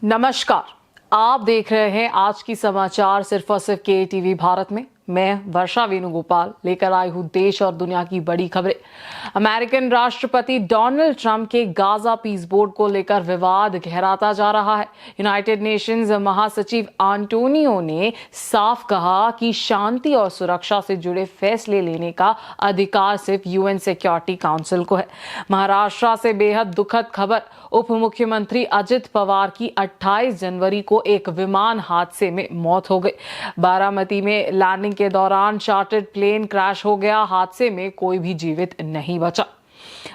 नमस्कार, आप देख रहे हैं आज की समाचार सिर्फ और सिर्फ के टीवी भारत में। मैं वर्षा वेणुगोपाल लेकर आई हूं देश और दुनिया की बड़ी खबरें। अमेरिकन राष्ट्रपति डोनाल्ड ट्रंप के गाजा पीस बोर्ड को लेकर विवाद गहराता जा रहा है। यूनाइटेड नेशंस महासचिव एंटोनियो ने साफ कहा कि शांति और सुरक्षा से जुड़े फैसले लेने का अधिकार सिर्फ यूएन सिक्योरिटी काउंसिल को है। महाराष्ट्र से बेहद दुखद खबर, उप मुख्यमंत्री अजित पवार की 28 जनवरी को एक विमान हादसे में मौत हो गई। बारामती में लैंडिंग के दौरान चार्टर्ड प्लेन क्रैश हो गया। हादसे में कोई भी जीवित नहीं बचा।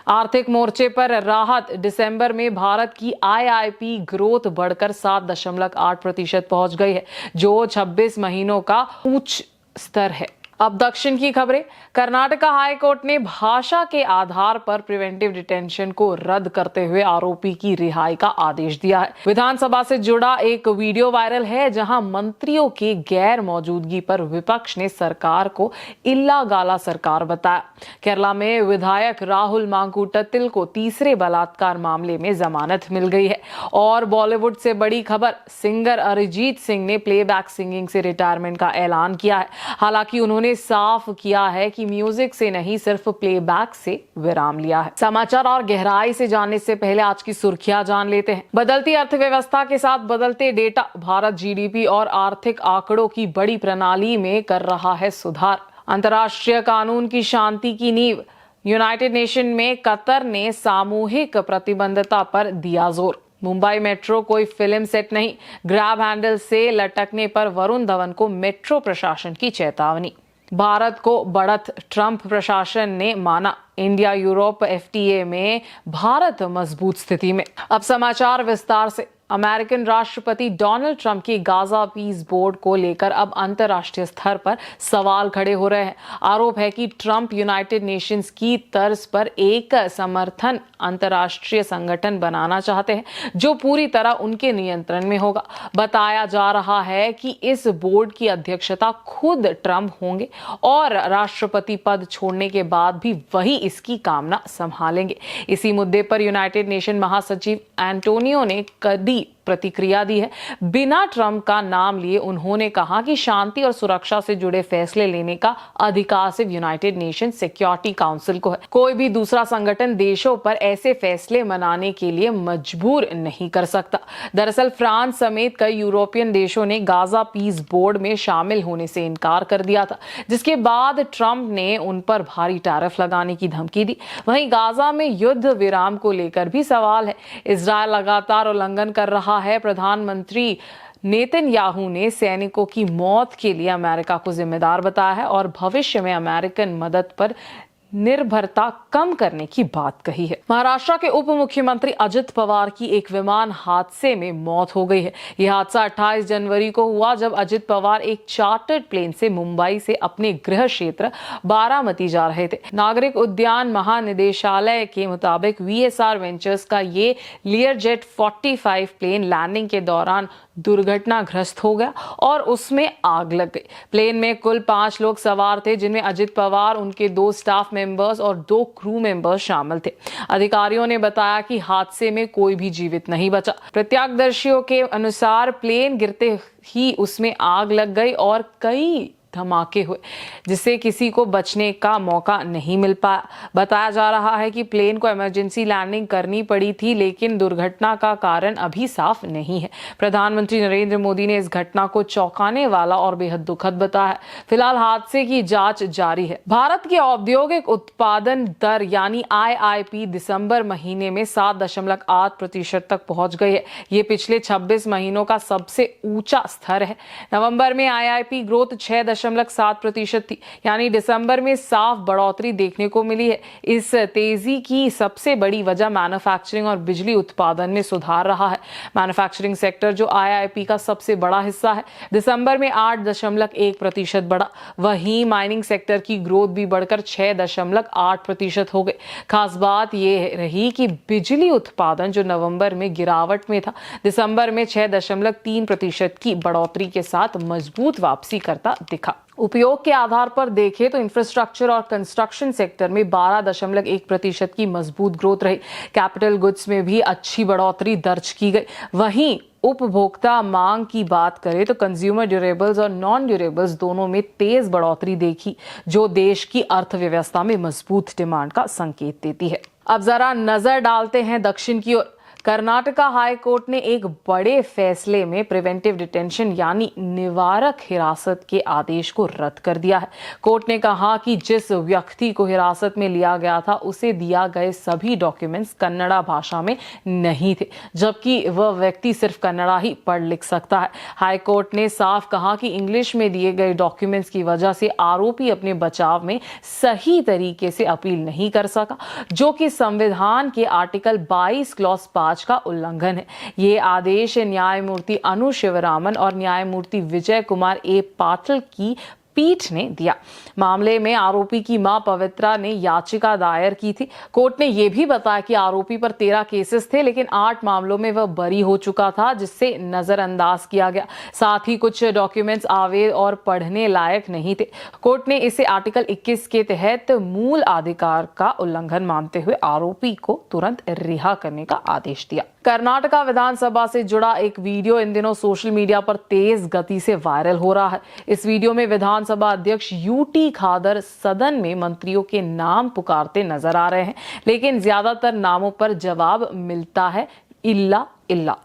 आर्थिक मोर्चे पर राहत, दिसंबर में भारत की आईआईपी ग्रोथ बढ़कर 7.8% पहुंच गई है, जो 26 महीनों का उच्च स्तर है। अब दक्षिण की खबरें। कर्नाटका हाई कोर्ट ने भाषा के आधार पर प्रिवेंटिव डिटेंशन को रद्द करते हुए आरोपी की रिहाई का आदेश दिया है। विधानसभा से जुड़ा एक वीडियो वायरल है, जहां मंत्रियों की गैर मौजूदगी पर विपक्ष ने सरकार को इल्ला गाला सरकार बताया। केरला में विधायक राहुल मांकुटतिल को तीसरे बलात्कार मामले में जमानत मिल गई है। और बॉलीवुड से बड़ी खबर, सिंगर अरिजीत सिंह ने प्लेबैक सिंगिंग से रिटायरमेंट का ऐलान किया है। हालांकि उन्होंने साफ किया है कि म्यूजिक से नहीं, सिर्फ प्लेबैक से विराम लिया है। समाचार और गहराई से जानने से पहले आज की सुर्खियां जान लेते हैं। बदलती अर्थव्यवस्था के साथ बदलते डेटा, भारत जीडीपी और आर्थिक आंकड़ों की बड़ी प्रणाली में कर रहा है सुधार। अंतर्राष्ट्रीय कानून की शांति की नींव, यूनाइटेड नेशन में कतर ने सामूहिक प्रतिबद्धता पर दिया जोर। मुंबई मेट्रो कोई फिल्म सेट नहीं, ग्रैब हैंडल से लटकने पर वरुण धवन को मेट्रो प्रशासन की चेतावनी। भारत को बढ़त, ट्रंप प्रशासन ने माना। इंडिया यूरोप एफटीए में भारत मजबूत स्थिति में। अब समाचार विस्तार से। अमेरिकन राष्ट्रपति डोनाल्ड ट्रंप की गाजा पीस बोर्ड को लेकर अब अंतर्राष्ट्रीय स्तर पर सवाल खड़े हो रहे हैं। आरोप है कि ट्रंप यूनाइटेड नेशंस की तर्ज पर एक समर्थन अंतर्राष्ट्रीय संगठन बनाना चाहते हैं, जो पूरी तरह उनके नियंत्रण में होगा। बताया जा रहा है कि इस बोर्ड की अध्यक्षता खुद ट्रंप होंगे और राष्ट्रपति पद छोड़ने के बाद भी वही इसकी कामना संभालेंगे। इसी मुद्दे पर यूनाइटेड नेशन महासचिव एंटोनियो ने कड़ी प्रतिक्रिया दी है। बिना ट्रंप का नाम लिए उन्होंने कहा कि शांति और सुरक्षा से जुड़े फैसले लेने का अधिकार सिर्फ यूनाइटेड नेशन सिक्योरिटी काउंसिल को है। कोई भी दूसरा संगठन देशों पर ऐसे फैसले मनाने के लिए मजबूर नहीं कर सकता। दरअसल फ्रांस समेत कई यूरोपियन देशों ने गाजा पीस बोर्ड में शामिल होने से इनकार कर दिया था, जिसके बाद ट्रंप ने उन पर भारी टैरिफ लगाने की धमकी दी। वहीं गाजा में युद्ध विराम को लेकर भी सवाल है। इजरायल लगातार उल्लंघन कर रहा है। प्रधानमंत्री नेतन्याहू ने सैनिकों की मौत के लिए अमेरिका को जिम्मेदार बताया है और भविष्य में अमेरिकन मदद पर निर्भरता कम करने की बात कही है। महाराष्ट्र के उप मुख्यमंत्री अजित पवार की एक विमान हादसे में मौत हो गई है। यह हादसा 28 जनवरी को हुआ, जब अजित पवार एक चार्टर्ड प्लेन से मुंबई से अपने गृह क्षेत्र बारामती जा रहे थे। नागरिक उद्यान महानिदेशालय के मुताबिक वीएसआर वेंचर्स का ये लियरजेट 45 प्लेन लैंडिंग के दौरान दुर्घटनाग्रस्त हो गया और उसमें आग लग गई। प्लेन में कुल 5 लोग सवार थे, जिनमें अजित पवार, उनके 2 स्टाफ मेंबर्स और 2 क्रू मेंबर्स शामिल थे। अधिकारियों ने बताया कि हादसे में कोई भी जीवित नहीं बचा। प्रत्यक्षदर्शियों के अनुसार प्लेन गिरते ही उसमें आग लग गई और कई धमाके हुए, जिससे किसी को बचने का मौका नहीं मिल पाया। बताया जा रहा है कि प्लेन को इमरजेंसी लैंडिंग करनी पड़ी थी, लेकिन दुर्घटना का कारण अभी साफ नहीं है। प्रधानमंत्री नरेंद्र मोदी ने इस घटना को चौंकाने वाला और बेहद दुखद बताया है। फिलहाल हादसे की जांच जारी है। भारत की औद्योगिक उत्पादन दर यानी आईआईपी दिसंबर महीने में 7.8% तक पहुंच गई है। ये पिछले 26 महीनों का सबसे ऊंचा स्तर है। नवंबर में आईआईपी ग्रोथ 6.7% थी, यानी दिसंबर में साफ बढ़ोतरी देखने को मिली है। इस तेजी की सबसे बड़ी वजह मैन्युफैक्चरिंग और बिजली उत्पादन में सुधार रहा है। मैन्युफैक्चरिंग सेक्टर, जो आईआईपी का सबसे बड़ा हिस्सा है, दिसंबर में 8.1% बढ़ा। वहीं माइनिंग सेक्टर की ग्रोथ भी बढ़कर 6.8% हो गई। खास बात यह रही कि बिजली उत्पादन, जो नवंबर में गिरावट में था, दिसंबर में 6.3% की बढ़ोतरी के साथ मजबूत वापसी करता दिखा। उपयोग के आधार पर देखें तो इंफ्रास्ट्रक्चर और कंस्ट्रक्शन सेक्टर में 12.1% की मजबूत ग्रोथ रही। कैपिटल गुड्स में भी अच्छी बढ़ोतरी दर्ज की गई। वहीं उपभोक्ता मांग की बात करें तो कंज्यूमर ड्यूरेबल्स और नॉन ड्यूरेबल्स दोनों में तेज बढ़ोतरी देखी, जो देश की अर्थव्यवस्था में मजबूत डिमांड का संकेत देती है। अब जरा नजर डालते हैं दक्षिण की ओर। कर्नाटका हाई कोर्ट ने एक बड़े फैसले में प्रिवेंटिव डिटेंशन यानी निवारक हिरासत के आदेश को रद्द कर दिया है। कोर्ट ने कहा कि जिस व्यक्ति को हिरासत में लिया गया था उसे दिया गए सभी डॉक्यूमेंट्स कन्नड़ा भाषा में नहीं थे, जबकि वह व्यक्ति सिर्फ कन्नड़ा ही पढ़ लिख सकता है। हाई कोर्ट ने साफ कहा कि इंग्लिश में दिए गए डॉक्यूमेंट्स की वजह से आरोपी अपने बचाव में सही तरीके से अपील नहीं कर सका, जो कि संविधान के आर्टिकल 22 क्लॉज 5 का उल्लंघन है। ये आदेश न्यायमूर्ति अनु शिवरामन और न्यायमूर्ति विजय कुमार ए पाटिल की पीठ ने दिया। मामले में आरोपी की मां पवित्रा ने याचिका दायर की थी। कोर्ट ने यह भी बताया कि आरोपी पर 13 केसेस थे, लेकिन 8 मामलों में वह बरी हो चुका था, जिससे नजरअंदाज किया गया। साथ ही कुछ डॉक्यूमेंट्स अवैध और पढ़ने लायक नहीं थे। कोर्ट ने इसे आर्टिकल 21 के तहत मूल अधिकार का उल्लंघन मानते हुए आरोपी को तुरंत रिहा करने का आदेश दिया। कर्नाटका विधानसभा से जुड़ा एक वीडियो इन दिनों सोशल मीडिया पर तेज गति से वायरल हो रहा है। इस वीडियो में विधानसभा अध्यक्ष यूटी खादर सदन में मंत्रियों के नाम पुकारते नजर आ रहे हैं, लेकिन ज्यादातर नामों पर जवाब मिलता है इल्ला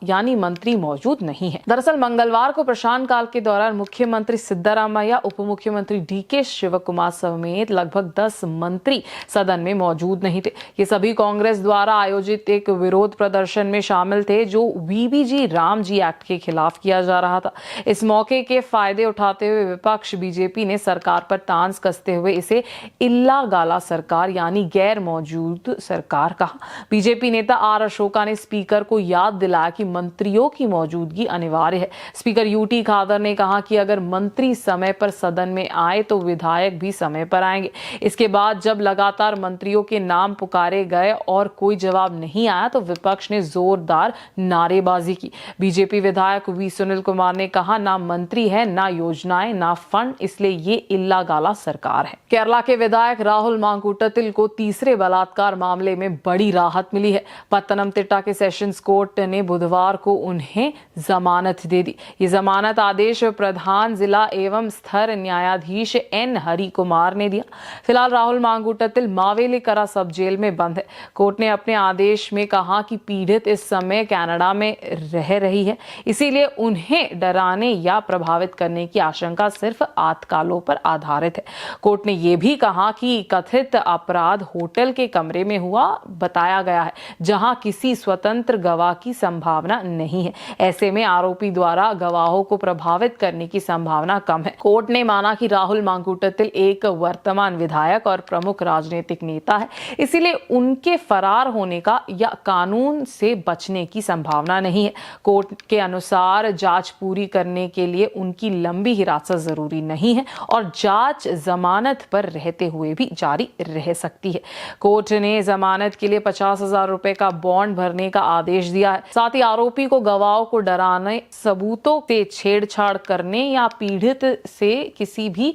यानी मंत्री मौजूद नहीं है। दरअसल मंगलवार को प्रश्नकाल काल के दौरान मुख्यमंत्री सिद्धरामैया, उप मुख्यमंत्री डीके शिवकुमार समेत लगभग 10 मंत्री सदन में मौजूद नहीं थे। ये सभी कांग्रेस द्वारा आयोजित एक विरोध प्रदर्शन में शामिल थे, जो वीबीजी रामजी एक्ट के खिलाफ किया जा रहा था। इस मौके के फायदे उठाते हुए विपक्ष बीजेपी ने सरकार पर तांज कसते हुए इसे इल्ला गाला सरकार यानी गैर मौजूद सरकार कहा। बीजेपी नेता आर अशोका ने स्पीकर को याद कि मंत्रियों की मौजूदगी अनिवार्य है। स्पीकर यूटी खादर ने कहा कि अगर मंत्री समय पर सदन में आए तो विधायक भी समय पर आएंगे। इसके बाद जब लगातार मंत्रियों के नाम पुकारे गए और कोई जवाब नहीं आया तो विपक्ष ने जोरदार नारेबाजी की। बीजेपी विधायक वी सुनील कुमार ने कहा, ना मंत्री है, ना योजनाएं, ना फंड, इसलिए ये इल्ला गाला सरकार है। केरला के विधायक राहुल मांकुटतिल को तीसरे बलात्कार मामले में बड़ी राहत मिली है। पत्तनमतिट्टा के सेशंस कोर्ट ने बुधवार को उन्हें जमानत दे दी। ये जमानत आदेश प्रधान जिला एवं स्तर न्यायाधीश एन हरि कुमार ने दिया। फिलहाल राहुल मांगुटतिल मावेली करा सब जेल में बंद है। कोर्ट ने अपने आदेश में कहा कि पीड़ित इस समय कनाडा में रह रही है, इसीलिए उन्हें डराने या प्रभावित करने की आशंका सिर्फ आतकालों पर आधारित है। कोर्ट ने यह भी कहा कि कथित अपराध होटल के कमरे में हुआ बताया गया है, जहां किसी स्वतंत्र गवाह की संभावना नहीं है। ऐसे में आरोपी द्वारा गवाहों को प्रभावित करने की संभावना कम है। कोर्ट ने माना कि राहुल मांगुटतिल एक वर्तमान विधायक और प्रमुख राजनीतिक नेता है, इसीलिए उनके फरार होने का या कानून से बचने की संभावना नहीं है। कोर्ट के अनुसार जांच पूरी करने के लिए उनकी लंबी हिरासत जरूरी नहीं है और जांच जमानत पर रहते हुए भी जारी रह सकती है। कोर्ट ने जमानत के लिए 50,000 रुपए का बॉन्ड भरने का आदेश दिया है। साथ ही आरोपी को गवाहों को डराने, सबूतों से छेड़छाड़ करने या पीड़ित से किसी भी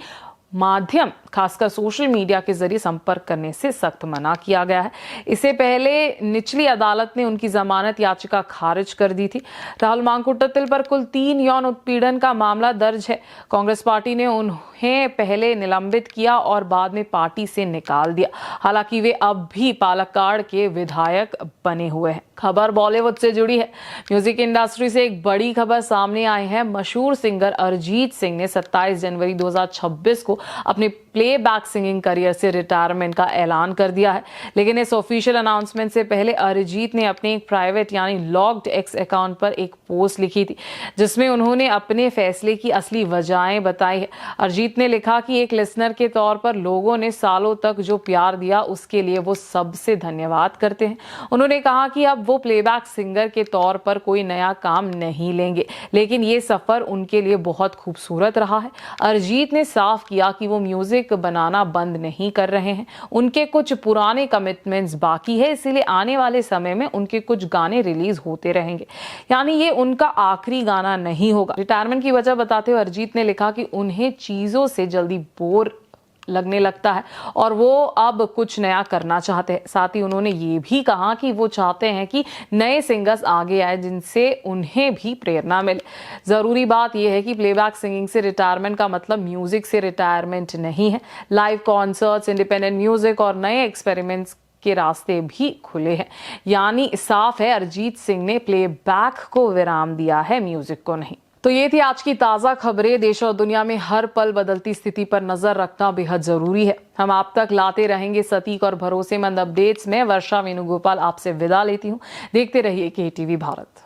माध्यम खासकर सोशल मीडिया के जरिए संपर्क करने से सख्त मना किया गया है। इससे पहले निचली अदालत ने उनकी जमानत याचिका खारिज कर दी थी। राहुल मांगुटतिल पर कुल 3 यौन उत्पीड़न का मामला दर्ज है। कांग्रेस पार्टी ने उन्हें पहले निलंबित किया और बाद में पार्टी से निकाल दिया। हालांकि वे अब भी पालक्काड़ के विधायक बने हुए हैं। खबर बॉलीवुड से जुड़ी है। म्यूजिक इंडस्ट्री से एक बड़ी खबर सामने आई है। मशहूर सिंगर अरिजीत सिंह ने 27 जनवरी 2026 को अपने प्लेबैक सिंगिंग करियर से रिटायरमेंट का ऐलान कर दिया है। लेकिन इस ऑफिशियल अनाउंसमेंट से पहले अरिजीत ने अपने एक प्राइवेट यानी लॉग्ड एक्स अकाउंट पर एक पोस्ट लिखी थी, जिसमें उन्होंने अपने फैसले की असली वजहें बताई है। अरिजीत ने लिखा कि एक लिसनर के तौर पर लोगों ने सालों तक जो प्यार दिया उसके लिए वो सबसे धन्यवाद करते हैं। उन्होंने कहा कि अब वो प्लेबैक सिंगर के तौर पर कोई नया काम नहीं लेंगे, लेकिन ये सफर उनके लिए बहुत खूबसूरत रहा है। अरिजीत ने साफ किया कि वो म्यूजिक बनाना बंद नहीं कर रहे हैं। उनके कुछ पुराने कमिटमेंट्स बाकी है, इसीलिए आने वाले समय में उनके कुछ गाने रिलीज होते रहेंगे, यानी ये उनका आखिरी गाना नहीं होगा। रिटायरमेंट की वजह बताते हुए अरिजीत ने लिखा कि उन्हें चीजों से जल्दी बोर लगने लगता है और वो अब कुछ नया करना चाहते हैं। साथ ही उन्होंने ये भी कहा कि वो चाहते हैं कि नए सिंगर्स आगे आए जिनसे उन्हें भी प्रेरणा मिले। जरूरी बात यह है कि प्लेबैक सिंगिंग से रिटायरमेंट का मतलब म्यूजिक से रिटायरमेंट नहीं है। लाइव कॉन्सर्ट्स, इंडिपेंडेंट म्यूजिक और नए एक्सपेरिमेंट्स के रास्ते भी खुले हैं। यानी साफ है, अरिजीत सिंह ने प्लेबैक को विराम दिया है, म्यूजिक को नहीं। तो ये थी आज की ताजा खबरें। देश और दुनिया में हर पल बदलती स्थिति पर नजर रखना बेहद जरूरी है। हम आप तक लाते रहेंगे सटीक और भरोसेमंद अपडेट्स में। वर्षा वेणुगोपाल आपसे विदा लेती हूँ। देखते रहिए KTV भारत।